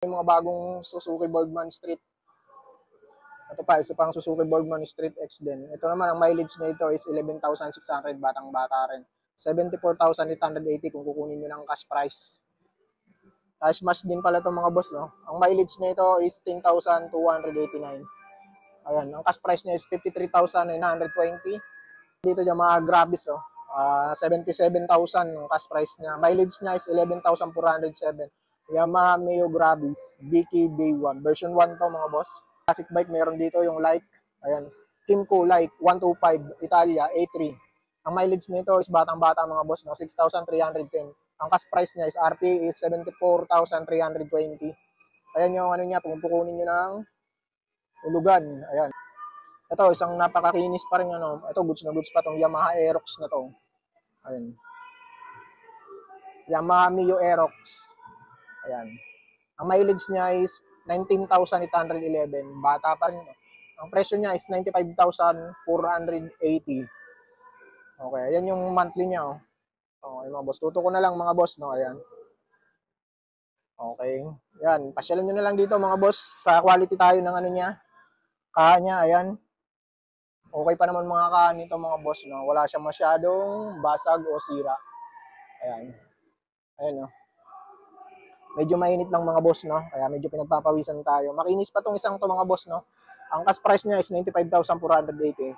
Yung mga bagong Suzuki Boardman Street. Ito pa, isa pang Suzuki Boardman Street X din. Ito naman, ang mileage na ito is 11,600, batang-bata rin. 74,880 kung kukunin nyo ng cash price. Smash din pala itong mga boss, no? Ang mileage na ito is 10,289. Ayan, ang cash price niya is 53,920. Dito yung mga Grabis, 77,000 ang cash price niya. Mileage niya is 11,407. Yamaha Mio Grabis, BK Day 1. Version 1 to mga boss. Classic bike, meron dito yung Like. Ayan, Kimco Like 125, Italia, A3. Ang mileage nito is batang-bata mga boss, no? 6,310. Ang cash price niya is RP is 74,320. Ayan yung ano niya, pupukunin nyo ng ulugan. Ayan. Ito, isang napakakinis pa rin ano. Ito, goods na goods pa tong Yamaha Aerox na to. Ayan. Yamaha Mio Aerox. Ayan. Ang mileage niya is 19,811. Bata pa rin. Ang presyo niya is 95,480. Okay, ayan yung monthly niya. Okay, mga boss. Tuto ko na lang mga boss, no? Ayan. Okay. Ayan. Pasyalan nyo na lang dito mga boss. Sa quality tayo ng ano niya. Kaha niya, ayan. Okay pa naman mga kaha nito mga boss, no? Wala siyang masyadong basag o sira. Ayan. Ayan, no? Medyo mainit lang mga boss, no? Kaya medyo pinagpapawisan tayo. Makinis pa tong isang to mga boss, no? Ang cash price niya is 95,480.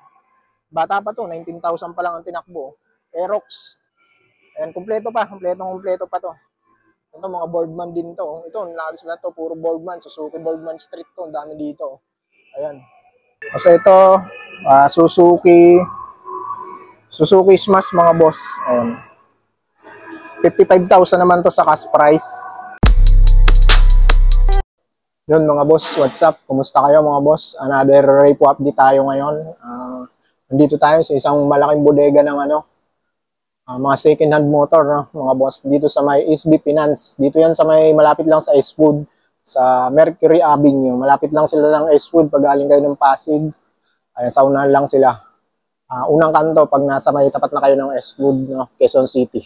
Bata pa to, 19,000 pa lang ang tinakbo. Aerox. Ayan, kumpleto pa to. Ito mga Boardman din to. Ito, nalalis na to, puro Boardman. Suzuki Boardman Street to, ang dami dito. Ayan. Kasi ito, Suzuki Smash mga boss. Ayan. 55,000 naman to sa cash price. Yun mga boss, what's up? Kumusta kayo mga boss? Another repo update tayo ngayon. Nandito tayo sa isang malaking bodega ng mga second hand motor, no? Mga boss. Dito sa may SB Finance. Dito yan sa may malapit lang sa Eastwood, sa Mercury Avenue. Malapit lang sila ng Eastwood pag galing kayo ng Pasig. Ayan, sa unahan lang sila. Unang kanto pag nasa may tapat na kayo ng Eastwood, no? Quezon City.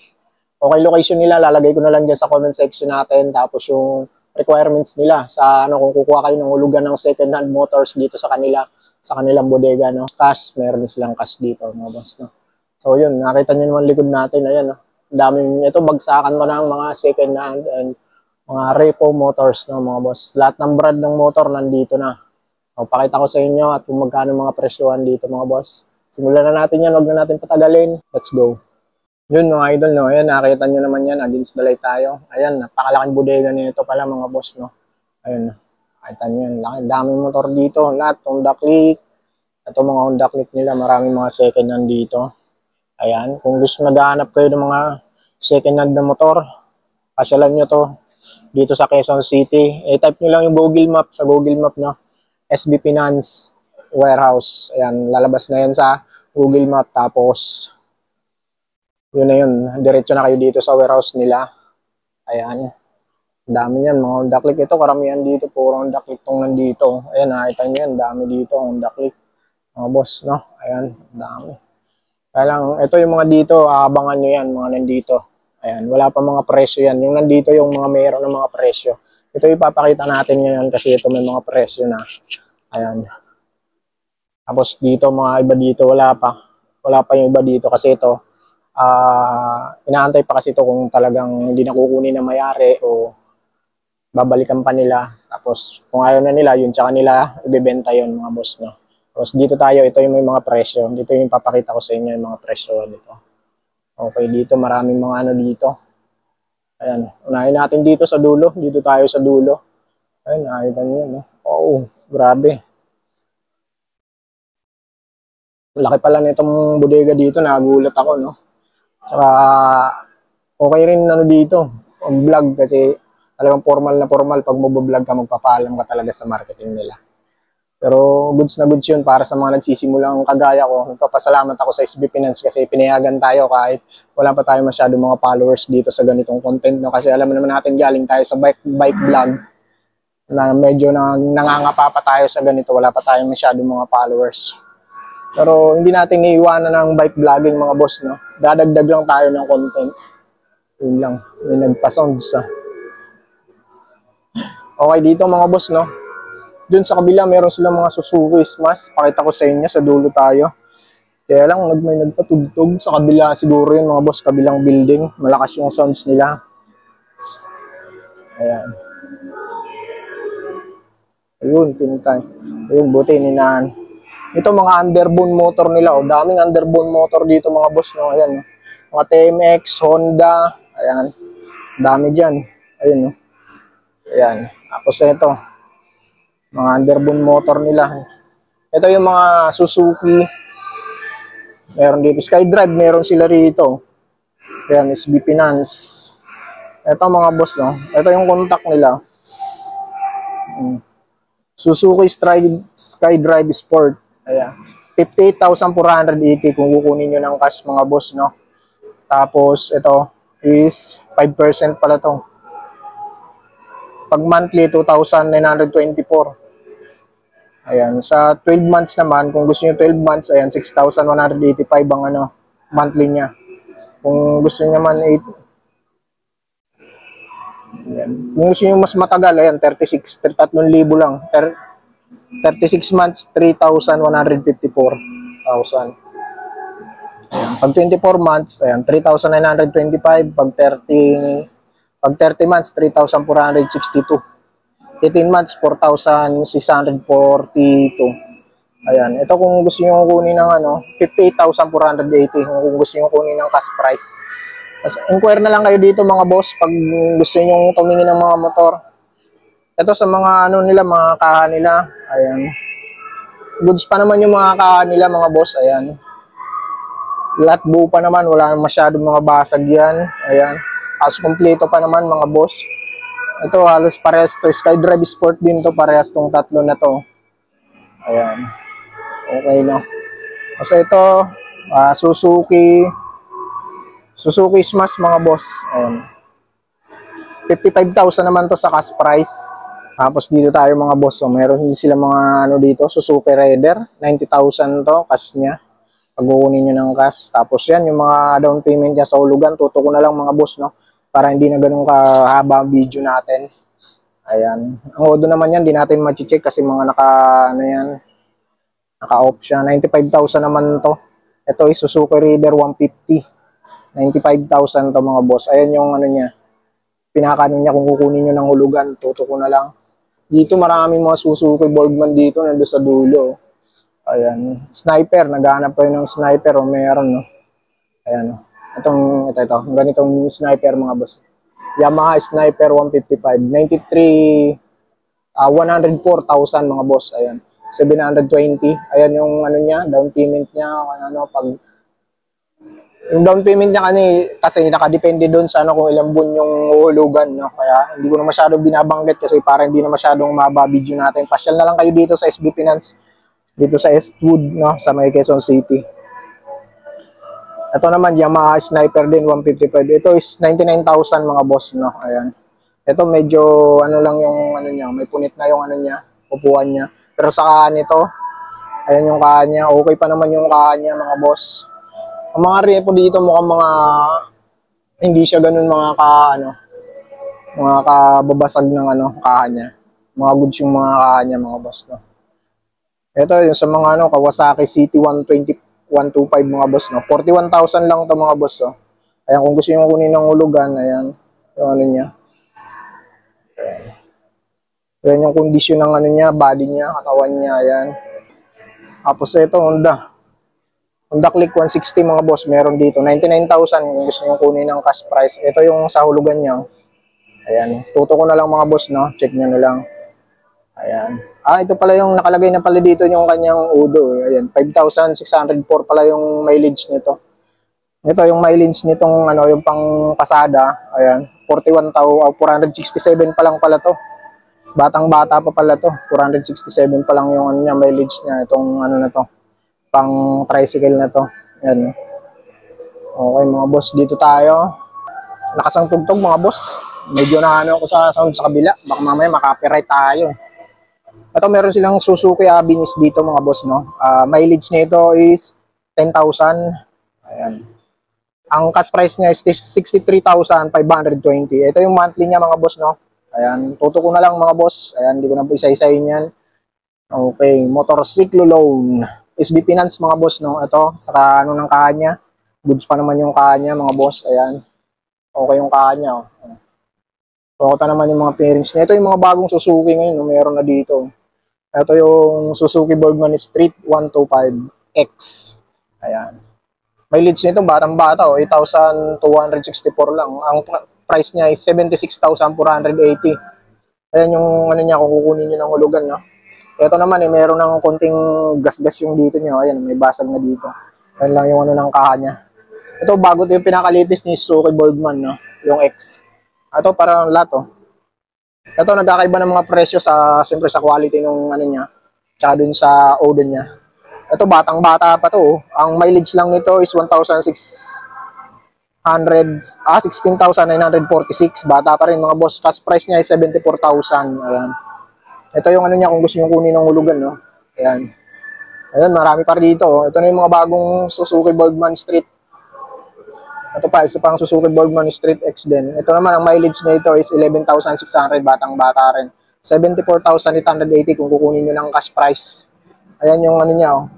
Okay, location nila, lalagay ko na lang dyan sa comment section natin. Tapos yung requirements nila sa kung kukuha kayo ng hulugan ng second hand motors dito sa kanilang bodega, no? Cash, meron silang cash dito mga boss, no? So yun, nakita niyo naman likod natin, ayan, no? Daming ito, bagsakan mo ng mga second hand and mga repo motors, no mga boss. Lahat ng brand ng motor nandito na. O, pakita ko sa inyo at kung magkano mga presyohan dito mga boss. Simulan na natin yan, huwag na natin patagalin. Let's go. Yun mga idol, no? Ayan, nakita nyo naman yan, against the light tayo. Ayan, napakalaking bodega nito pala mga boss, no? Ayan, nakita nyo yan, daming motor dito, lahat, Honda Click. Ito mga Honda Click nila, maraming mga second hand dito. Ayan, kung gusto naghahanap kayo ng mga second hand na motor, pasyalan nyo to dito sa Quezon City. I-type nyo lang yung Google Map, sa Google Map, no? SB Finance Warehouse. Ayan, lalabas na yan sa Google Map, tapos yun na yun, diretso na kayo dito sa warehouse nila. Ayan. Dami yan, mga Honda Click. Ito, karamihan dito, puro Honda Click tong nandito. Ayan, nakita nyo yan, dami dito, Honda Click. Mga boss, no? Ayan, dami. Kaya lang, ito yung mga dito, aabangan nyo yan, mga nandito. Ayan, wala pa mga presyo yan. Yung nandito, yung mga mayroon ng mga presyo. Ito ipapakita natin ngayon kasi ito may mga presyo na. Ayan. Tapos dito, mga iba dito, wala pa. Wala pa yung iba dito kasi ito, inaantay pa kasi ito kung talagang hindi nakukunin na may-ari o babalikan pa nila. Tapos kung ayaw na nila, yun tsaka nila ibebenta yun mga boss, no? Tapos dito tayo, ito yung may mga presyo. Dito yung papakita ko sa inyo yung mga presyo dito. Okay, dito maraming mga ano dito. Ayan, unahin natin dito sa dulo. Dito tayo sa dulo. Ayan, nakita nyo, no? Oh, grabe. Laki pala nitong bodega dito, nagulat ako, no? Saka, okay rin dito, ang vlog kasi talagang formal na formal. Pag mag-vlog ka, magpapaalam ka talaga sa marketing nila. Pero goods na goods yun para sa mga nagsisimulang kagaya ko. Nagpapasalamat ako sa SB Finance kasi pinayagan tayo kahit wala pa tayo masyado mga followers dito sa ganitong content. No? Kasi alam naman natin galing tayo sa bike vlog na medyo nangangapa pa tayo sa ganito. Wala pa tayong masyado mga followers. Pero hindi natin iiwanan ng bike vlogging mga boss, no? Dadagdag lang tayo ng content. Yun lang. May nagpa-sounds. Okay, dito mga boss, no? Dun sa kabila, meron silang mga Suzuki Smash. Pakita ko sa inyo, sa dulo tayo. Kaya lang, may nagpatugtog. Sa kabila siguro yun mga boss, kabilang building. Malakas yung sounds nila. Ayan. Ayun, pinintay. Ayun, buti, ninaan. Ito mga underbone motor nila. O, daming underbone motor dito mga boss, no? Ayan, no? Mga TMX, Honda. Ayan. Dami dyan. Ayun, no? Ayan. Tapos ito, mga underbone motor nila. Ito yung mga Suzuki. Meron dito. SkyDrive, meron sila rito. Ayan, SB Finance. Ito mga boss, no? Ito yung contact nila. Suzuki SkyDrive Sport. Ayan. 58,480 kung kukunin nyo ng cash mga boss, no? Tapos, ito is 5% pala to. Pag monthly, 2,924. Ayan. Sa 12 months naman, kung gusto nyo 12 months, ayan, 6,185 ang ano, monthly niya. Kung gusto nyo naman 8, ayan. Kung gusto nyo mas matagal, ayan, 36, 3,000 lang. 36 months, 3,154,000. Pag 24 months, ayan, 3,925. Pag 30 months, 3,462. 18 months, 4,642. Ayan. Ito kung gusto nyo kunin ng ano, 58,480 kung gusto nyo kunin ng cash price. Inquire na lang kayo dito mga boss pag gusto nyo tumingin ng mga motor. Ito sa mga ano nila, mga kaha nila. Ayan. Goods pa naman yung mga kaha nila mga boss. Ayan. Lahat buo pa naman. Wala masyadong mga basag yan. Ayan. As kompleto pa naman mga boss. Ito halos parehas to. SkyDrive Sport din to. Parehas tong tatlo na to. Ayan. Okay, no? Kasi ito, Suzuki Smash mga boss. Ayan. 55,000 naman to sa cash price. Tapos dito tayo mga boss. So, meron din sila mga ano dito. Suzuki Raider. 90,000 to. Cash niya. Pag kukunin nyo ng cash. Tapos yan, yung mga down payment niya sa hulugan. Tuto ko na lang mga boss, no? Para hindi na ganun kahaba ang video natin. Ayan. Ang odo naman yan, di natin ma-check kasi mga naka-off siya. 95,000 naman to. Ito is Suzuki Raider 150. 95,000 to mga boss. Ayan yung ano niya. Pinakaano niya kung kukunin nyo ng hulugan. Tuto ko na lang. Dito maraming mga Suzuki Boardman dito nandun sa dulo. Ayan. Sniper. Naghahanap pa yun ng sniper. O meron, no? Ayan. Ito. Ganitong sniper mga boss. Yamaha Sniper 155. 104,000 mga boss. Ayan. 720. Ayan yung ano niya. Down payment niya. Ano, yung down payment niya kasi nakadepende doon sa ano, kung ilang buwan yung uhulugan, no? Kaya hindi ko na masyadong binabanggit kasi para hindi na masyadong maba video natin. Pasyal na lang kayo dito sa SB Finance, dito sa Eastwood, no? Sa may Quezon City. Ito naman, Yamaha Sniper din, 155. Ito is 99,000 mga boss, no? Ayan. Ito medyo, ano lang yung, ano niya, may punit na yung, ano niya, upuan niya. Pero sa kaan ito, ayan yung kaan niya. Okay pa naman yung kaan niya, mga boss. Ang mga repo dito mukhang mga, hindi siya ganun mga mga kababasag ng, kaan niya. Mga goods yung mga kaan niya, mga boss, no? Ito, yung sa mga, Kawasaki City 125 mga boss, no? 41,000 lang to mga boss, no? Ayan, kung gusto nyo kunin ng hulugan, ayan, yung ano niya. Ayan. Ayan yung kondisyon ng ano niya, body niya, katawan niya, ayan. Tapos ito, Honda Click 160 mga boss, meron dito. 99,000 kung gusto nyo kunin ng cash price. Ito yung sa hulugan niya. Ayan, tuto ko na lang mga boss, no? Check nyo na lang. Ayan. Ito pala yung nakalagay na pala dito yung kanyang udo. Ayan, 5,604 pala yung mileage nito. Ito yung mileage nitong yung pang pasada. Ayan, 467 pa lang pala to. Batang-bata pa pala to. 467 pa lang yung niya, mileage niya. Itong na to, pang tricycle na to. Ayan. Okay mga boss, dito tayo. Lakas ang tugtog mga boss. Medyo ako sa sound sa kabila. Baka mamaya makapiright tayo. Ito meron silang Suzuki Avinis dito mga boss, no? Mileage nito is 10,000. Ayan. Ang cash price niya is 63,520. Ito yung monthly niya mga boss, no? Ayan, tuto ko na lang mga boss. Ayan, hindi ko na po isa-isahin yan. Okay, motorsiklo loan. SB Finance mga boss, no? Ito, saka ano ng kanya. Goods pa naman yung kanya mga boss. Ayan. Okay yung kanya. Oh. So, ito naman yung mga pairings niya. Ito yung mga bagong Suzuki ngayon, no? Meron na dito. Ito yung Suzuki Bergman Street 125X. Ayan. May leads nito, batang-bata, 8,264 lang. Ang price niya is 76,480. Ayan yung ano niya, kung kukunin niyo ng hulugan, no? Ito naman, meron ng konting gas-gas yung dito niya. Ayan, may basag na dito. Ayan lang yung ano ng kaha niya. Ito, bago ito yung pinakalitis ni Suzuki Bergman, no? Yung X. Ito, parang lahat, oh. Ito, nagkakaiba ng mga presyo siyempre sa quality ng ano niya, tsaka dun sa odor niya. Ito, batang-bata pa to, oh. Ang mileage lang nito is 16,946. Bata pa rin mga boss. Cash price niya is 74,000. Ayan. Ito yung ano niya kung gusto niyo kunin ng hulugan, no? Ayan. Ayan, marami pa dito, oh. Ito na yung mga bagong Suzuki Bergman Street. Ito pa, isa pang Suzuki Bergman Street X din. Ito naman, ang mileage na ito is 11,600. Batang-bata rin. 74,880 kung kukunin nyo ng cash price. Ayan yung ano niya, oh.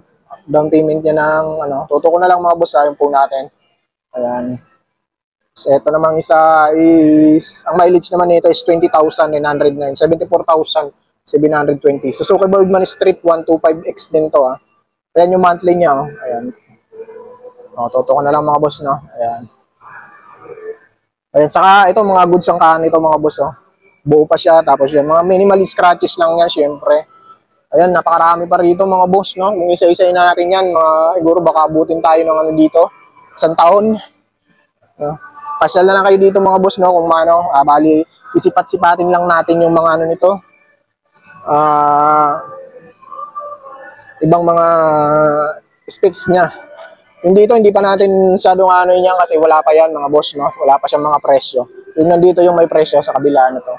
Down payment niya ng, ano, tuto ko na lang mga boss, yung po natin. Ayan. So, ito namang isa is, ang mileage naman nito is 20,909. 74,720. Suzuki Bergman Street 125X din to, ah. Ayan yung monthly niya, oh. Ayan. O, toto ko na lang mga boss, no? Ayan. Ayan, saka ito mga goods ang kahan ito mga boss, oh. Buo pa siya, tapos yan, mga minimal scratches lang yan, syempre. Ayan, napakarami pa rito mga boss, no? Kung isa-isayin na natin yan, siguro baka abutin tayo ng ano dito, isang taon. No? Pasyal na lang kayo dito mga boss, no? Kung ano, bali, sisipat-sipatin lang natin yung mga ano nito. Ibang mga specs niya. Yung dito, hindi pa natin masyadong ano yan kasi wala pa yan mga boss, no? Wala pa siyang mga presyo. Yung nandito yung may presyo sa kabila na to.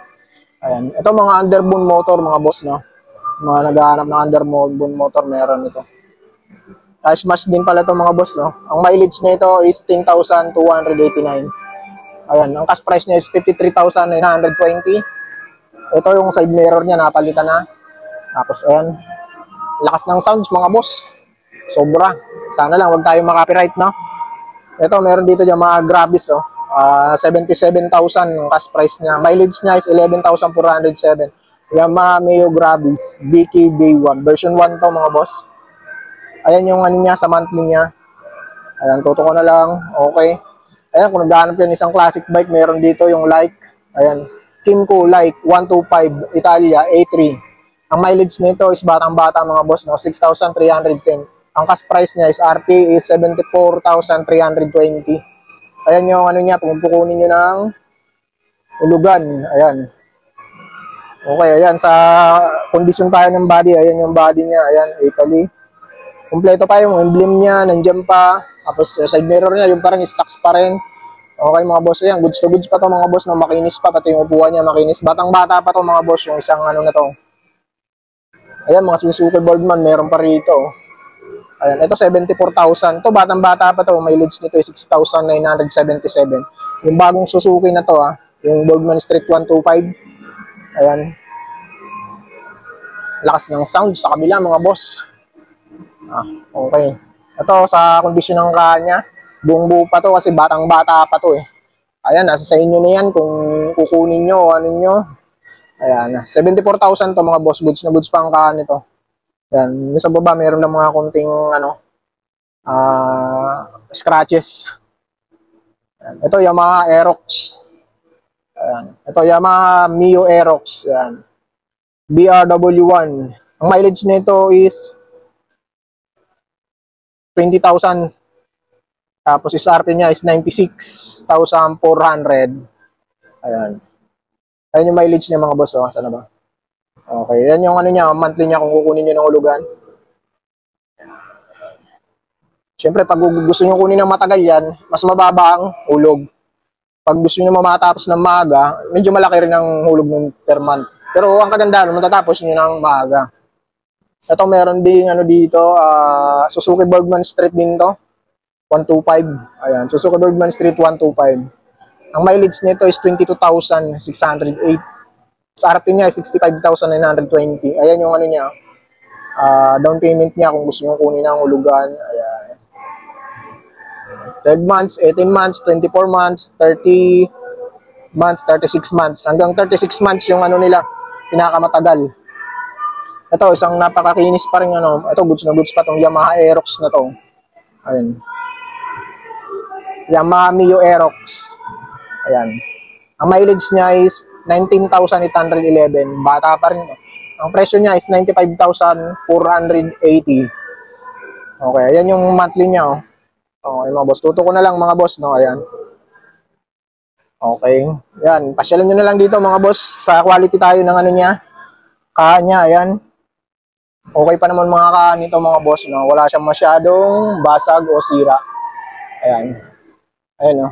Ayan. Ito mga underbone motor mga boss, no? Mga naghahanap ng underbone motor, meron ito. Smash din pala ito mga boss, no? Ang mileage nito is 10,289. Ayan. Ang cash price niya is 53,920. Ito yung side mirror niya, napalitan na. Tapos, ayan. Lakas ng sounds mga boss. Sobra. Sana lang wag tayo makapiright, no? Ito, meron dito dyan mga Grabis, oh. 77,000 ang cash price niya. Mileage niya is 11,407. Yamaha Mio Grabis BK-Day1. Version 1 to mga boss. Ayan yung ano niya sa monthly niya. Ayan, tuto ko na lang. Okay. Ayan, kung naghahanap yan isang classic bike, meron dito yung like. Ayan. Kimco like 125 Italia A3. Ang mileage nito is batang-bata mga boss, no? 6,310. Ang cash price niya is RP is 74,320. Ayan yung ano niya, kung pukunin nyo ng hulugan. Ayan. Okay, ayan. Sa condition tayo ng body, ayan yung body niya. Ayan, Italy. Kompleto pa yung emblem niya, nandiyan pa. Tapos side mirror niya, yung parang stocks pa rin. Okay mga boss, ayan. Goods to goods pa to mga boss. No? Makinis pa, pati yung upuan niya makinis. Batang-bata pa to mga boss, yung isang ano na to. Ayan, mga Suzuki Bergman, meron pa rito. Ayan, ito 74,000. Ito, batang-bata pa to. Mileage nito is 6,977. Yung bagong Suzuki na to, yung Bergman Street 125. Ayan. Lakas ng sound sa kabila, mga boss. Okay. Ito, sa kondisyon ng kanya, buong-buo pa to kasi batang-bata pa to, eh. Ayan, nasa sa inyo na yan kung kukunin nyo o ano nyo. Ayan, 74,000 to mga boss. Goods na goods pa ang kahan nito. Yan, yung sa baba meron na mga konting ano, scratches. Yan. Ito Yamaha Aerox. Ayan. Ito Yamaha Mio Aerox. Yan. BRW1. Ang mileage nito is 20,000. Tapos SRP niya is 96,400. Ayan. Ayan yung mileage niya mga boss. Oh. Saan na ba? Okay, yan yung ano niya, monthly niya kung kukunin niyo ng hulugan. Siyempre, pag gusto niyo kunin ng matagal yan, mas mababa ang hulog. Pag gusto niyo matapos ng maaga, medyo malaki rin ang hulog ng per month. Pero ang kaganda, matatapos niyo ng maaga. Ito meron ding ano dito, Suzuki Bergman Street din to. 125. Ayan, Suzuki Bergman Street 125. Ang mileage nito is 22,608. SRP niya ay 65,920. Ayan yung ano niya, down payment niya kung gusto nyo kunin ang hulugan. Ayan. 12 months, 18 months, 24 months, 30 months, 36 months. Hanggang 36 months yung ano nila, pinakamatagal. Ito, isang napakakinis pa rin ano. Ito, goods na goods pa tong Yamaha Aerox na to. Ayan. Yamaha Mio Aerox. Ayan. Ang mileage niya is 19,811. Bata pa rin. Ang presyo niya is 95,480. Okay, ayan yung monthly niya. Oh. Okay, mga boss. Tuto ko na lang mga boss. No? Ayan. Okay. Ayan. Pasyalan nyo na lang dito mga boss. Sa quality tayo ng ano niya. Kaha niya. Ayan. Okay pa naman mga kaha nito mga boss. No? Wala siyang masyadong basag o sira. Ayan. Ayan o.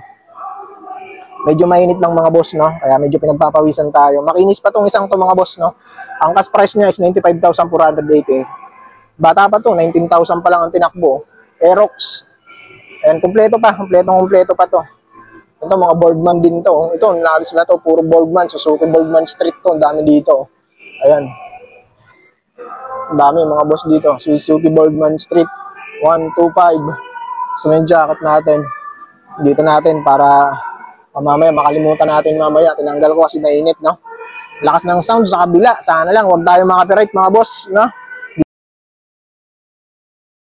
Medyo mainit lang mga boss, no? Kaya medyo pinagpapawisan tayo. Makinis pa tong isang to mga boss, no? Ang cash price niya is 95,480. Bata pa to, 19,000 pa lang ang tinakbo. Aerox. Ayan, kumpleto pa to. Ito, mga Boardman din to. Ito, naalis na to, puro Boardman. Suzuki Boardman Street to, ang dami dito. Ayan. Ang dami mga boss dito. Suzuki Boardman Street, 125. Cement jacket natin. Dito natin para mamaya makalimutan natin mamaya. Tinanggal ko kasi mainit, no? Lakas ng sound sa kabila. Sana lang, huwag tayo makapiright mga boss, no?